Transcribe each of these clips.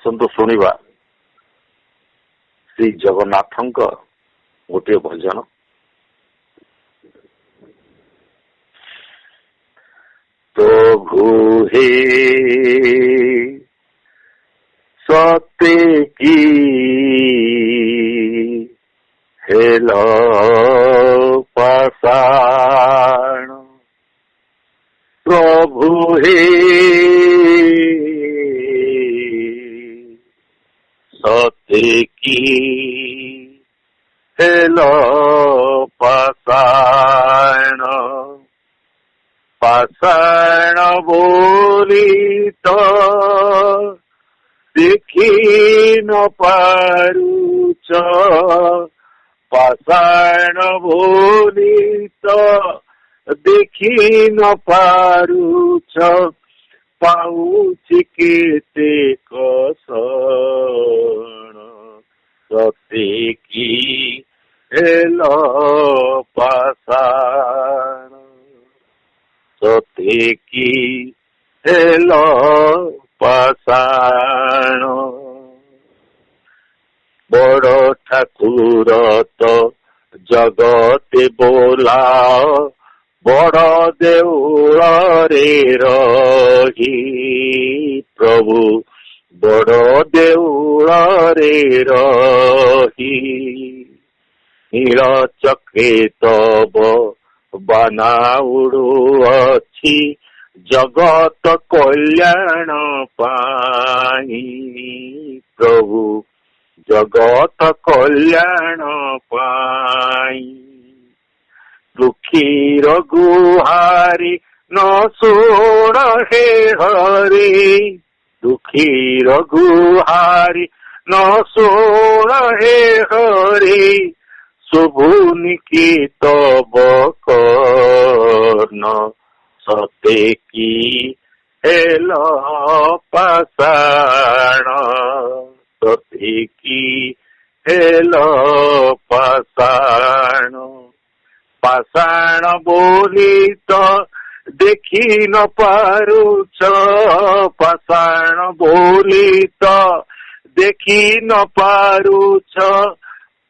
आसतु शुणा श्री जगन्नाथ गोटे भजन। प्रभु हे सत्य की हेल पाषाण, प्रभु हे सत्य की हेल पाषाण, पाषाण बोली तो देखी न पारुच, पाषाण बोली तो देखी न पारुच, पाउछि केते कषण, सत्य की हेल पाषाण, सत्य की हेल पाषाण। बड़ ठाकुर तो जगते बोला, बड़ देउल रे रही, प्रभु बड़ देउल रे रही, नील चक्रे तब बाना उड़ुअछि, जगत कल्याण पाई, प्रभु जगत कल्याण पाई। दुखी गुहारी न सोड़ हे हरि, दुखी गुहारी न सोड़ हे हरि, शुभुनि की तब कर्ण, सत्य की हेल पाषाण, सत्य की हेल पाषाण। पाषाण बोली तो देखी न पारुच, पाषाण बोली तो देखी न पारुच,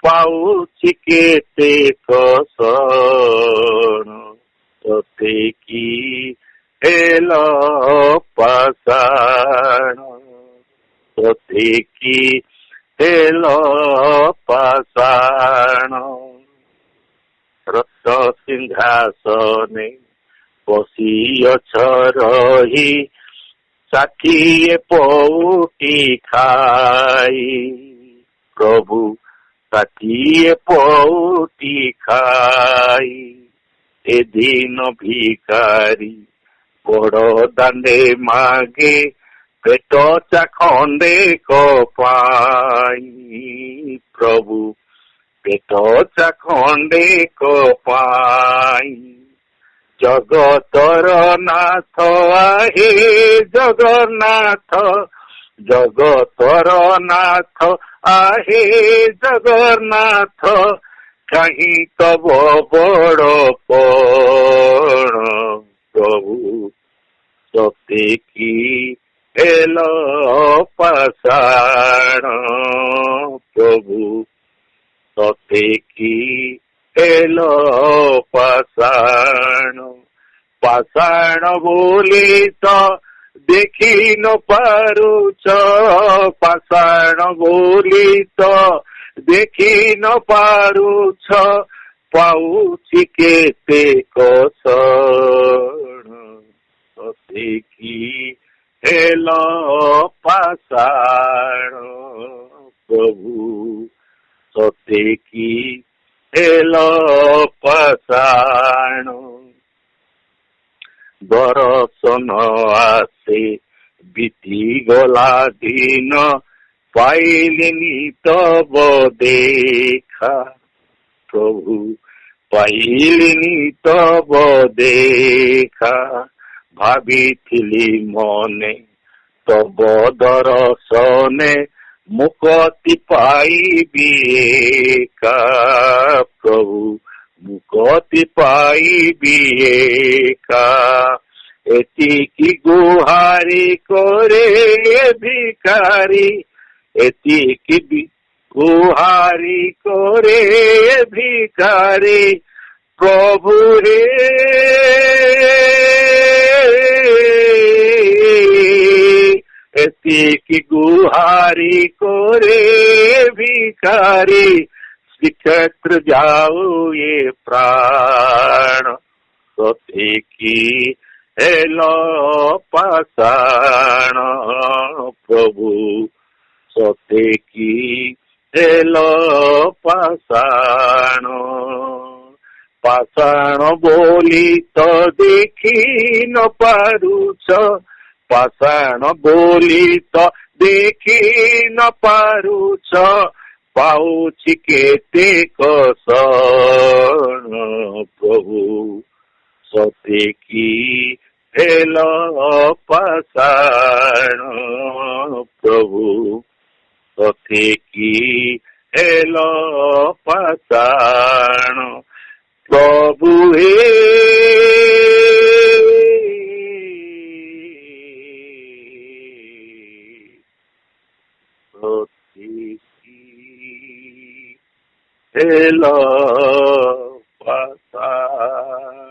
पाउछि केते कषण, सत्य की हेल पाषाण, सत्य की हेल पाषाण। रक्त सिंहासने बसिअछ रही, षाठिए पौटी खाई, प्रभु षाठिए पौटी खाई। ए दिन भिखारी बड़ दांडे मागे, पेट चाखंडे को पाई, प्रभु पेट चाखंडे को पाई। जगतर नाथ आहे जगन्नाथ, जगतर नाथ आहे जगन्नाथ, कहीं तब बड़ पण, प्रभु सत्य की हेल पाषाण, प्रभु सत्य की हेल पाषाण। पाषाण बोली तो देखी न पारुच, पाषाण बोली तो देखी न पारुच, पाउछि केते कषण, सत्य की हेल पाषाण, प्रभु सत्य की हेल पाषाण। दर्शन आसे बीती गला दिन, पाइलिनि तब देखा, प्रभु पाइलिनि तब देखा। भाबिथिली मने तब दर्शने, मुक्ति पाइबी एका, प्रभु मुक्ति पाइबी एका। एतिकी गुहारी करे भिखारी, एतिकी भी गुहारी करे भिखारी प्रभु रे एतिकी गुहारी करे भिखारी श्रीक्षेत्र जाओ ये प्राण सतेकी हेलो पाषाण प्रभु सतेकी हेलो पाषाण पाषाण बोली तो देखी न पारुछ पाषाण बोली तो देखी न पारुछ पाउछि केते कसन प्रभु सतेकी हेलो पाषाण प्रभु सतेकी हेलो पाषाण प्रभु हे सतेकी हेलो पाषाण